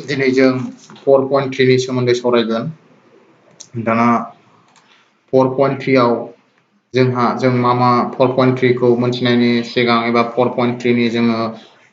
दिनै जों 4.3 नि सोमोन्दै सावरायगोन। दाना 4.3 आव जों मा 4.3 खौ मोनथिनायनि सिगां एबा 4.3 नि जोङो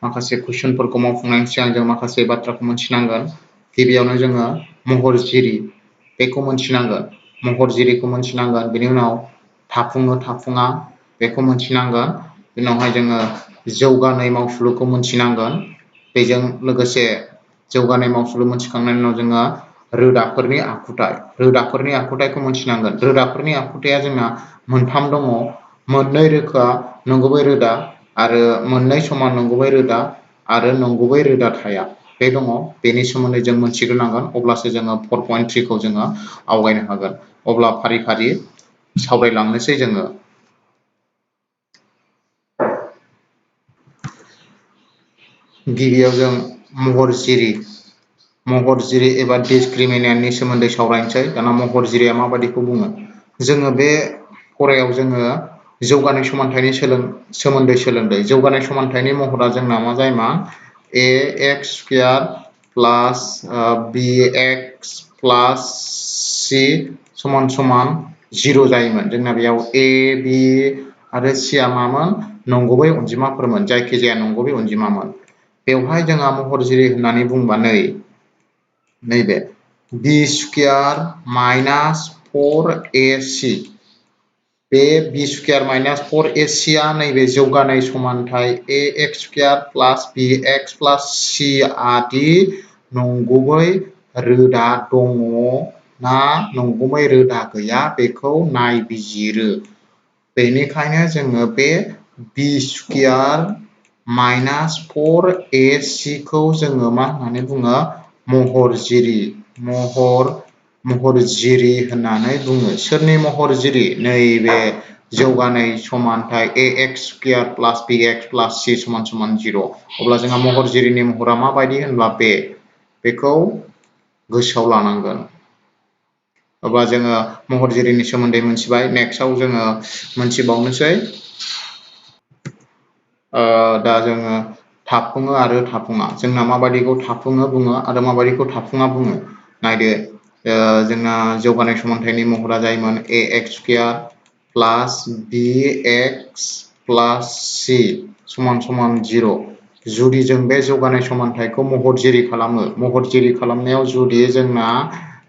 माखासे कुइसनफोरखौ मावफुंनायनि सिगां जों माखासे बाथ्राखौ मोनथिनांगोन। गिबियावनो जोङो महरजिरि बेखौ मोनथिनांगोन। महरजिरिखौ मोनथिनांगोन। बेनि उनाव थाफुङो थाफुङा बेखौ मोनथिनांगोन। बेनि उनावहाय जोङो जौगानाय मावसुलुखौ मोनथिनांगोन। बेजों लोगोसे जौगानाय मावसुलु मोनथिखांनायनि उनाव जोङो रोदाफोरनि आखुथायखौ मोनथिनांगोन। रोदाफोरनि आखुथाया जोंना मोनथाम दङ। मोननै रोखा नंगुबै रोदा आरो मोननै समान नंगुबै रोदा आरो नंगुबै रोदा थाया बे दङ। बेनि सोमोन्दै जों मोनथिग्रोनांगोन, अब्लासो जोङो 4.3 खौ जोङो आवगायनो हागोन। अब्ला फारि फारि सावरायलांनोसै जोङो। गिबियाव जों महरजिरि एबा डिसक्रिमिनेन्टनि सोमोन्दै सावरायनोसै। दाना महरजिरिया माबायदिखौ बुङो? जोङो बे फरायाव जोङो जौगानाय समानथायनि सोमोन्दै सोलोंदों। जौगानाय समानथायनि महरा जोंना मा जायोमा? ax² प्लास bx प्लास c समान 0 जायोमोन। जोंना बेयाव a, b आरो c आ मामोन? नंगुबै अनजिमाफोरमोन, जायखिजाया नंगुबै अनजिमामोन। बेवहाय जोंहा महरजिरि होननानै बुंबा नैबे b² माइनास 4ac बे b² माइनास 4ac आ नैबे जौगानाय समानथाय ax² प्लास bx प्लास c आदि नंगुबै रोदा दङ ना नंगुबै रोदा गैया बेखौ नायबिजिरो। बेनिखायनो जोङो बे b² माइनास 4ac खौ जोङो मा होननानै बुङो? महरजिरि होननानै बुङो। सोरनि महरजिरि? नैबे जौगानाय समानथाय ax² प्लास bx प्लास c समान 0। अब्ला जोंहा महरजिरिनि महरा माबायदि होनब्ला बेखौ गोसोआव लानांगोन। अब्ला जोङो महरजिरिनि सोमोन्दै मोनथिबाय। नेक्स्टआव जोङो मोनथिबावनोसै। दा जोङो थाफुङो आरो थाफुङा। जोंना माबायदिखौ थाफुङो बुङो आरो माबायदिखौ थाफुङा बुङो। नायदो, जोंना जौगानाय समानथायनि महरा जायोमोन ax² प्लास bx प्लास c समान 0। जुदि जों बे जौगानाय समानथायखौ महरजिरि खालामो, महरजिरि खालामनायाव जुदि जोंना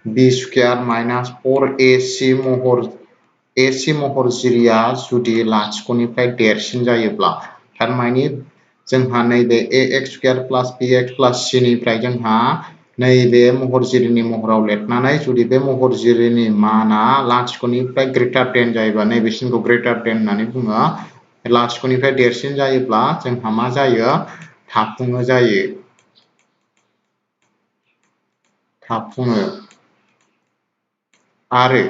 b² माइनास 4ac महरजिरिया जुदि लाथिख'निफ्राय देरसिन जायोब्ला, थारमानि जोंहा नैबे ax² प्लास bx प्लास c निफ्राय जोंहा नैबे महरजिरिनि महराव लिरनानै जुदि बे महरजिरिनि माना लाथिख'निफ्राय ग्रेटार देन जायोबा, नैबेसिमखौ ग्रेटार देन होननानै बुङो। लाथिख'निफ्राय देरसिन जायोब्ला जोंहा मा जायो? थाफुङो जायो। आरो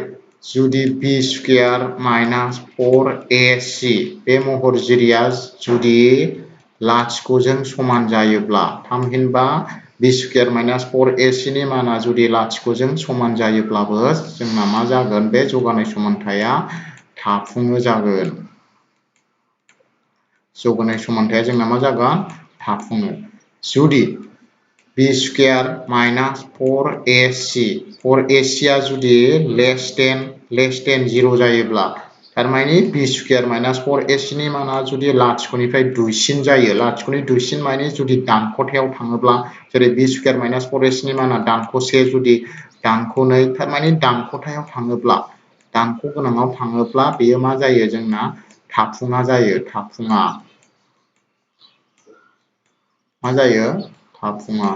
जुदि b² माइनास 4ac बे महरजिरिया जुदि लाथिख'जों समान जायोब्ला, थामहिनबा b² माइनास 4ac नि माना जुदि लाथिख'जों समान जायोब्लाबो जोंना मा जागोन? बे जौगानाय समानथाया थाफुङो जागोन। जौगानाय समानथाया जोंना मा जागोन? थाफुङो। जुदि b² माइनास 4ac आ जुदि लेस देन 0 जायोब्ला, थारमानि b² माइनास 4ac नि माना जुदि लाथिख'निफ्राय दुइसिन जायो, लाथिख'नि दुइसिन माने जुदि दानख'थायाव थाङोब्ला, जेरै b² माइनास 4ac नि माना दानख'से जुदि दानख'नै, थारमानि दानख'थायाव थाङोब्ला, दानख' गोनाङाव थाङोब्ला बेयो मा जायो? जोंना थाफुङा जायो। थाफुङा मा जायो? थाफुङा।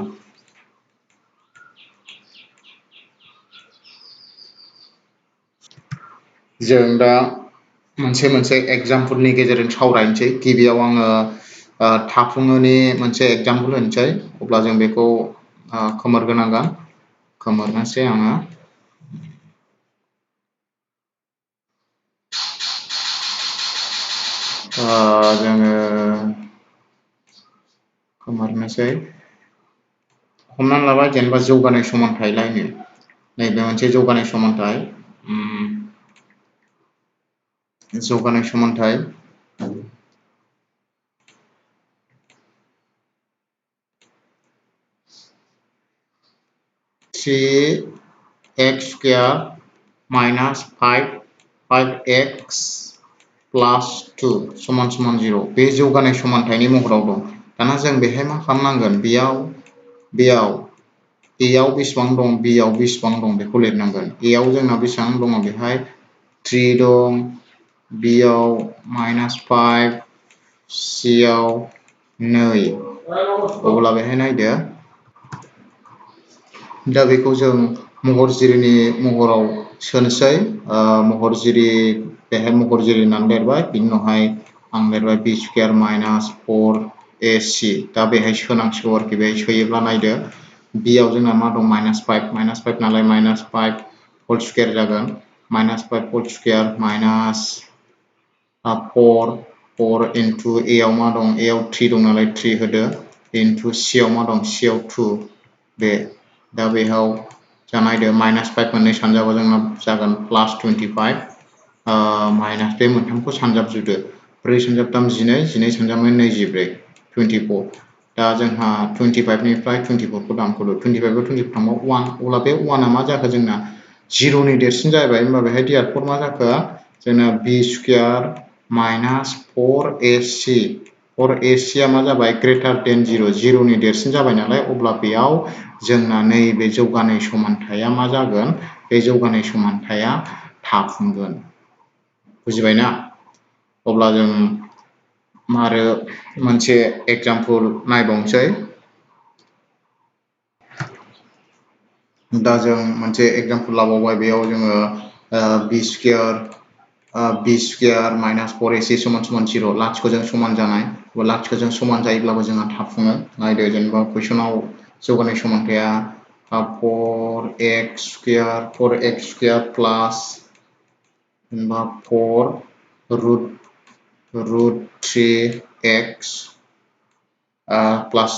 जों दा मोनसे एग्जाम्पलनि गेजेरजों सावरायनोसै। गिबियाव आङो थाफुङोनि मोनसे एग्जाम्पल होनोसै। अब्ला जों बेखौ खोमोरग्रोनांगोन। खोमोरनोसै आङो। जोङो खोमोरनोसै। हमनानै लाबाय, जेनेबा जौगानाय समानथायलायनो। नैबे मोनसे जौगानाय समानथाय। जौगानाय समानथाय। 3x square minus 5x plus 2 समान 0 बे जौगानाय समानथायनि महराव दं। दाना जों बेहाय मा खालामनांगोन बेयाव a आव बेसेबां दं b आव बेसेबां दं बेखौ लिरनांगोन। a आव जोंना बेसेबां दङ बेहाय 3 दं, b आव -5, c आव 2 अब्ला बेहाय नायदो दा बेखौ जों महरजिरिनि महराव सोनोसै महरजिरि बेहाय महरजिरि होननानै लिरबाय बिनि उनावहाय आं लिरबाय b स्क्वायर माइनास 4ac दा बेहाय सोनांसिगौ आरोखि बेहाय सोयोब्ला नायदो b आव जोंना मा दं -5 नालाय -5 होल स्क्वायर जागोन -5 whole square minus 4 into a आव मा दं a आव 3 दं नालाय 3 होदो इनटु c आव मा दं c आव 2 बे दा बेहाव जा नायदो -5 मोननै सानजाबा जोंना जागोन +25 माइनास बे मोनथामखौ सानजाबजोबदो 4 सानजाब 3 12 12 सानजाब 24 24 दा जोंहा 25 निफ्राय 24 खौ दानख'दो 25 आव 24 थांबा 1 अब्ला बे 1 आ मा जाखो जोंना 0 नि देरसिन जाबाय होमबा बेहाय therefore मा जाखो जोंना b स्क्वायर माइनास 4ac आ मा जाबाय ग्रेटार देन 0 0 नि देरसिन जाबाय नालाय अब्ला बेयाव जोंना नैबे जौगानाय समानथाया मा जागोन बे जौगानाय समानथाया थाफुंगोन बुजिबायना अब्ला जों आरो मोनसे एग्जांपल नायबावनोसै दा जों मोनसे एग्जांपल लाबावबाय बेयाव जोङो b स्क्वायर माइनास 4ac समान 0 लाथिख'जों समान जानाय लाथिख'जों समान जायोब्लाबो जोंहा थाफुङो नायदो जेनेबा कुइसनाव जौगानाय समानथाया 4x स्क्वायर प्लास जेनेबा 4 रुट 3x प्लास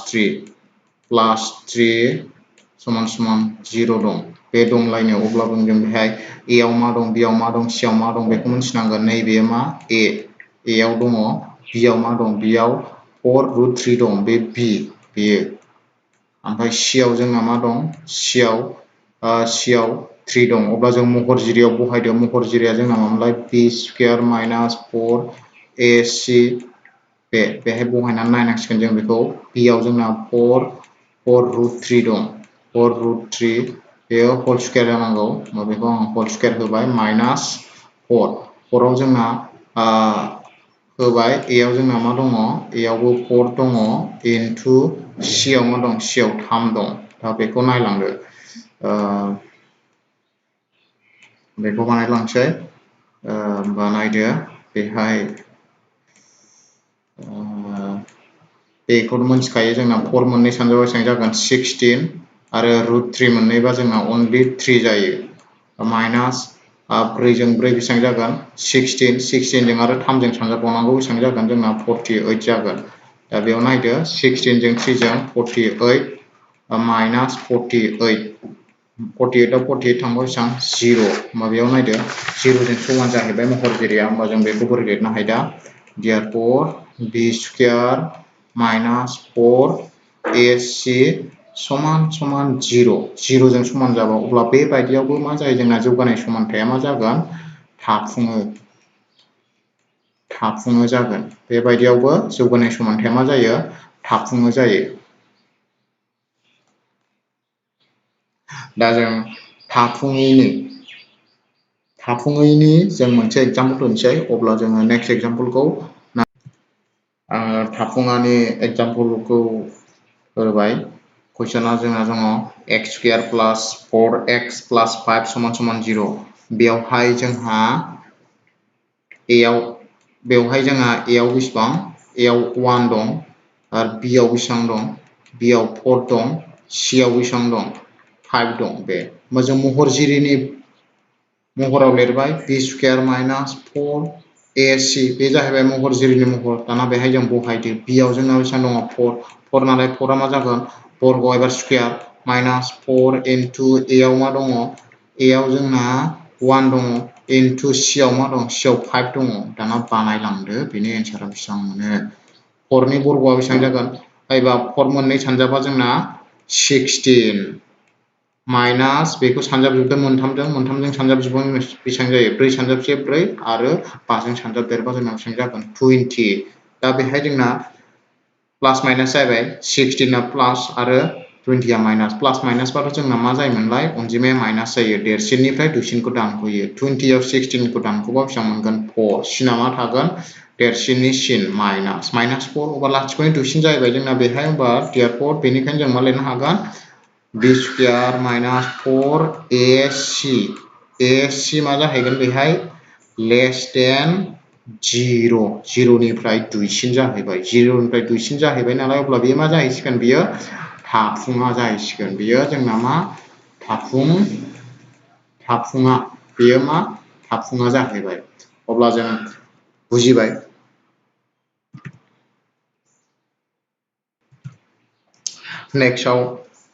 3 समान 0 दं बे दंलायनो अब्लाबो जों बेहाय a आव मा दं b आव मा दं c आव मा दं बेखौ मिथिनांगोन नैबे मा a आव दङ b आव मा दं b आव 4 रुट 3 दं बे b बेयो ओमफ्राय c आव जोंना मा दं c आव 3 दं अब्ला जों महरजिरियाव बहायदो महरजिरिया जोंना मामोनलाय b स्क्वायर माइनास 4ac बेहाय बहायनानै नायनांसिगोन जों बेखौ b आव जोंना 4 रुट 3 दं 4 रुट 3 बेयो होल स्क्वायर जानांगौ बेखौ आं होल स्क्वायर होबाय माइनास 4 आव जोंना होबाय a आव जोंना मा दङ a आवबो 4 दङ इनटु c आव मा दं c आव 3 दं दा बेखौ नायलांदो बेखौ बानायलांसै बानायदो बेहाय बेखौ मोनथिखायो जोंना 4 मोननै सानजाबा बेसेबां जागोन 16 आरो रुट 3 मोननैबा जोंना अनलि 3 जायो माइनास 4 जों 4 बेसेबां जागोन 16 जों आरो 3 जों सानजाबबावनांगौ बेसेबां जागोन जोंना 48 जागोन दा बेयाव नायदो 16 जों 3 जों 48 माइनास 48 आव 48 थांबा बेसेबां 0 होमबा बेयाव नायदो 0 जों समान जाहैबाय महरजिरिया होमबा जों बेखौ बोरै लिरनो हायो दा therefore b square minus 4ac समान 0 जों समान जाबा अब्ला बेबायदियावबो मा जायो जोंना जौगानाय समानथाया मा जागोन थाफुङो जागोन बेबायदियावबो जौगानाय समानथाया मा जायो थाफुङो जायो दा जों थाफुङैनि जों मोनसे एग्जांपल होनोसै अब्ला जोङो नेक्स्ट एग्जांपलखौ थाफुङानि एग्जांपलखौ होबाय कुइसना जोंना दङ x स्क्वायर प्लास 4x प्लास 5 समान 0 बेवहाय जोंहा a आव बेसेबां a आव 1 दं आरो b आव बेसेबां दं b आव 4 दं c आव बेसेबां दं 5 दं बे जों महरजिरिनि महराव लिरबाय b स्क्वायर माइनास 4ac बे जाहैबाय महरजिरिनि महर दाना बेहाय जों बहायदो b आव जोंना बेसेबां दङ 4 नालाय 4 आ मा जागोन बर्ग एबा स्क्वायर माइनास 4 इनटु a आव मा दङ a आव जोंना 1 दङ इनटु c आव मा दं c आव 5 दङ दाना बानायलांदो बेनि एन्सारा बेसेबां मोनो 4 नि बर्गआ बेसेबां जागोन एबा 4 मोननै सानजाबा जोंना 16 माइनास बेखौ सानजाबजोबदों मोनथामजों सानजाबजोबों बेसेबां जायो 4 सानजाबसे 4 आरो 5 जों सानजाबदेरबा जोंना बेसेबां जागोन 20 दा बेहाय जोंना प्लास माइनास जाबाय 16 आ प्लास आरो 20 आ माइनास प्लास माइनास बाथ' जोंना मा जायोमोनलाय अनजिमाया माइनास जायो देरसिननिफ्राय दुइसिनखौ दानख'यो 20 आव 16 खौ दानख'बा बेसेबां मोनगोन 4 सिना मा थागोन देरसिननि सिन माइनास 4 अब्ला लाथिख'नि दुइसिन जाहैबाय जोंना बेहाय होमबा देयरफर बेनिखायनो जों मा लिरनो हागोन b स्क्वायर माइनास 4ac मा जाहैगोन बेहाय लेस देन 0 निफ्राय दुइसिन जाहैबाय 0 निफ्राय दुइसिन जाहैबाय नालाय अब्ला बेयो मा जाहैसिगोन बियो थाफुङा जाहैसिगोन बियो जोंना मा थाफुङा बेयो मा थाफुङा जाहैबाय अब्ला जों बुजिबाय नेक्स्टआव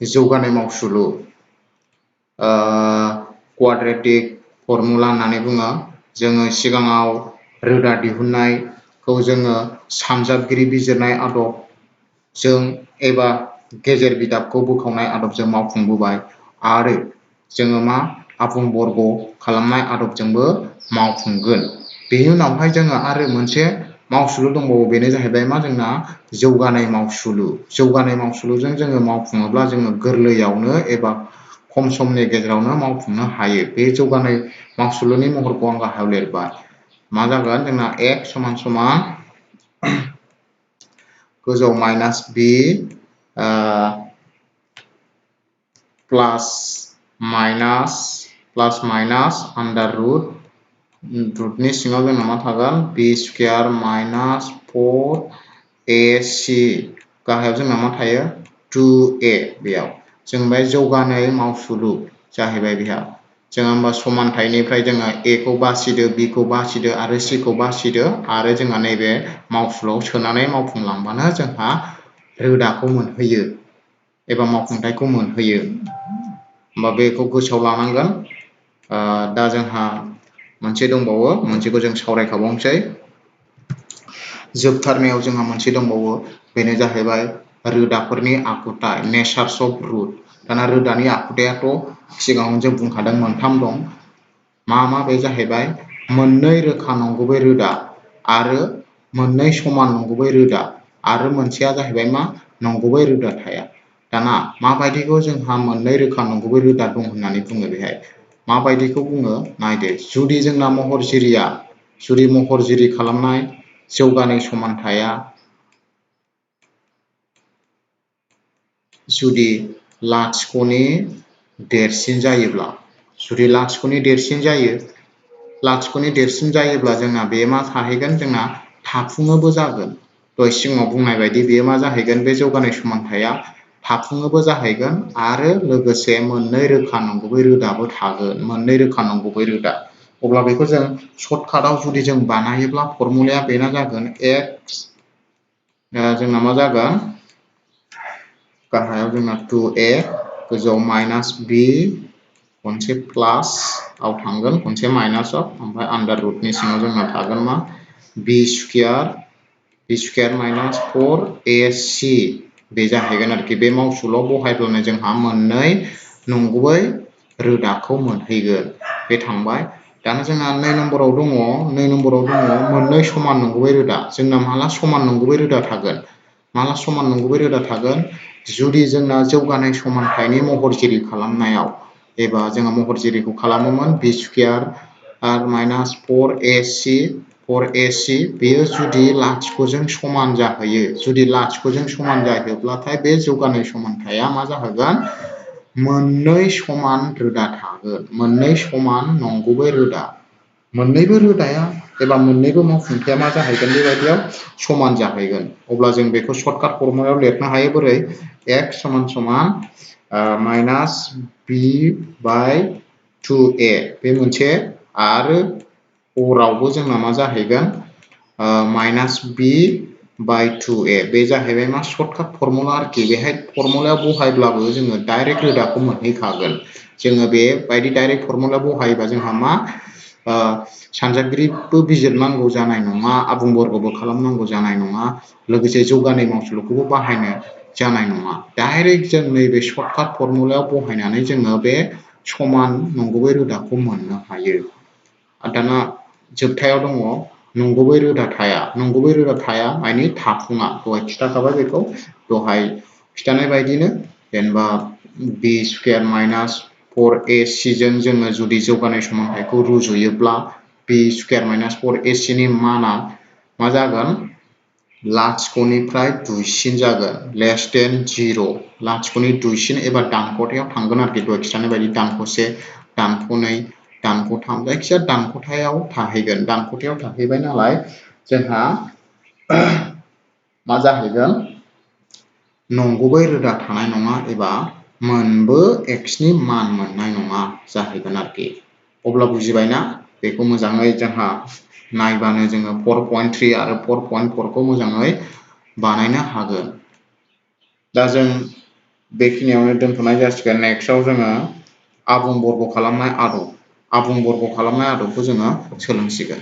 जौगानाय मावसुलु क्वाड्रेटिक फर्मुला होननानै बुङो जोङो सिगाङाव रोदा दिहुननायखौ जोङो सानजाबगिरि बिजिरनाय आदबजों एबा गेजेर बिदाबखौ बोखावनाय आदबजों मावफुंबोबाय आरो जोङो मा आबुं बर्ग खालामनाय आदबजोंबो मावफुंगोन बेनि उनावहाय जोङो आरो मोनसे मावसुलु दंबावो बेनो जाहैबाय मा जोंना जौगानाय मावसुलुजों जोङो मावफुङोब्ला जोङो गोरलैयावनो एबा खम समनि गेजेरावनो मावफुंनो हायो बे जौगानाय मावसुलुनि महरखौ आं गाहायाव लिरबाय मा जागोन जोंना x समान समान गोजौ माइनास b प्लास माइनास आन्डार रुटनि सिङाव जोंना मा थागोन b स्क्वायर माइनास 4ac गाहायाव जोंना मा थायो 2a बेयाव जों बे जौगानाय मावसुलु जाहैबाय बेहा जोङो होमबा समानथाइनिफ्राय जोङो a खौ बासिदो b खौ बासिदो आरो c खौ बासिदो आरो जोंहा नैबे मावसुलुआव सोनानै मावफुंलांबानो जोंहा रोदाखौ मोनहैयो एबा मावफुंथायखौ मोनहैयो होमबा बेखौ गोसोआव लानांगोन दा जोंहा मोनसे दंबावो मोनसेखौ जों सावरायखाबावनोसै जोबथारनायाव जोंहा मोनसे दंबावो बेनो जाहैबाय रोदाफोरनि आखुथाय नेचार्स अफ रुट दाना रोदानि आखुथायाथ' सिगाङाव जों बुंखादों मोनथाम दं मा बे जाहैबाय मोननै रोखा नंगुबै रोदा आरो मोननै समान नंगुबै रोदा आरो मोनसेया जाहैबाय मा नंगुबै रोदा थाया दाना माबायदिखौ जोंहा मोननै रोखा नंगुबै रोदा दं होननानै बुङो बेहाय माबायदिखौ बुङो नायदो जुदि जोंना महरजिरि खालामनाय जौगानाय समानथाया जुदि लाथिख'नि देरसिन जायोब्ला लाथिख'नि देरसिन जायोब्ला जोंना बे मा थाहैगोन जोंना थाफुङोबो जागोन दहाय सिगाङाव बुंनाय बायदि बेयो मा जाहैगोन बे जौगानाय समानथाया थाफुङोबो जाहैगोन आरो लोगोसे मोननै रोखा नंगुबै रोदाबो थागोन मोननै रोखा नंगुबै रोदा अब्ला बेखौ जों सर्टकाटआव जुदि जों बानायोब्ला फर्मुलाया बेना जागोन x जोंना मा जागोन गाहायाव जोंना 2a गोजौआव माइनास b खनसे प्लास आव थांगोन खनसे माइनासआव ओमफ्राय आन्डार रुटनि सिङाव जोंना थागोन मा b स्क्वायर माइनास 4ac बे जाहैगोन आरोखि बे मावसुलुआव बहायब्लानो जोंहा मोननै नंगुबै रोदाखौ मोनहैगोन बे थांबाय दाना जोंहा 2 नम्बराव दङ मोननै समान नंगुबै रोदा जोंना माला समान नंगुबै रोदा थागोन जुदि जोंना जौगानाय समानथायनि महरजिरि खालामनायाव एबा जोङो महरजिरिखौ खालामोमोन b स्क्वायर माइनास 4ac बेयो जुदि लाथिख'जों समान जाहैयोब्लाथाय बे जौगानाय समानथाया मा जाहैगोन मोननै समान रोदा थागोन मोननै समान नंगुबै रोदा मोननैबो रोदाया एबा मोननैबो मावफुंथाया मा जाहैगोन बेबायदियाव समान जाहैगोन अब्ला जों बेखौ सर्टकाट फर्मुलायाव लिरनो हायो बोरै x समान समान माइनास b बाय 2a बे मोनसे आरो हरावबो जोंना मा जाहैगोन माइनास b बाय 2a बे जाहैबाय मा सर्टकाट फर्मुला आरोखि बेहाय फर्मुलायाव बहायब्लाबो जोङो डाइरेक्ट रोदाखौ मोनहैखागोन जोङो बेबायदि डाइरेक्ट फर्मुला बहायोबा जोंहा मा सानजाबगिरिबो बिजिरनांगौ जानाय नङा आबुं बर्गबो खालामनांगौ जानाय नङा लोगोसे जौगानाय मावसुलुखौबो बाहायनो जानाय नङा डाइरेक्ट जों नैबे सर्टकाट फर्मुलायाव बहायनानै जोङो बे समान नंगुबै रोदाखौ मोननो हायो दाना जोबथायाव दङ नंगुबै रोदा थाया माने थाफुङा दहाय खिथाखाबाय बेखौ दहाय खिथानाय बायदिनो जेनेबा b स्क्वायर माइनास 4ac जों जोङो जुदि जौगानाय समानथायखौ रुजुयोब्ला b स्क्वायर माइनास 4ac नि माना मा जागोन लाथिख'निफ्राय दुइसिन जागोन लेस देन 0 लाथिख'नि दुइसिन एबा दानख'थायाव थांगोन आरोखि दहाय खिथानाय बायदि दानख'से दानख'नै दानख'थाम जायखिजाया दानख'थायाव थाहैगोन दानख'थायाव थाहैबाय नालाय जोंहा मा जाहैगोन नंगुबै रोदा थानाय नङा एबा मोनबो x नि मान मोननाय नङा जाहैगोन आरोखि अब्ला बुजिबायना बेखौ मोजाङै जोंहा नायबानो जोङो 4.3 आरो 4.4 खौ मोजाङै बानायनो हागोन दा जों बेखिनियावनो दोनथ'नाय जासिगोन नेक्स्टआव जोङो आबुं बर्ग खालामनाय आदबखौ जोङो सोलोंसिगोन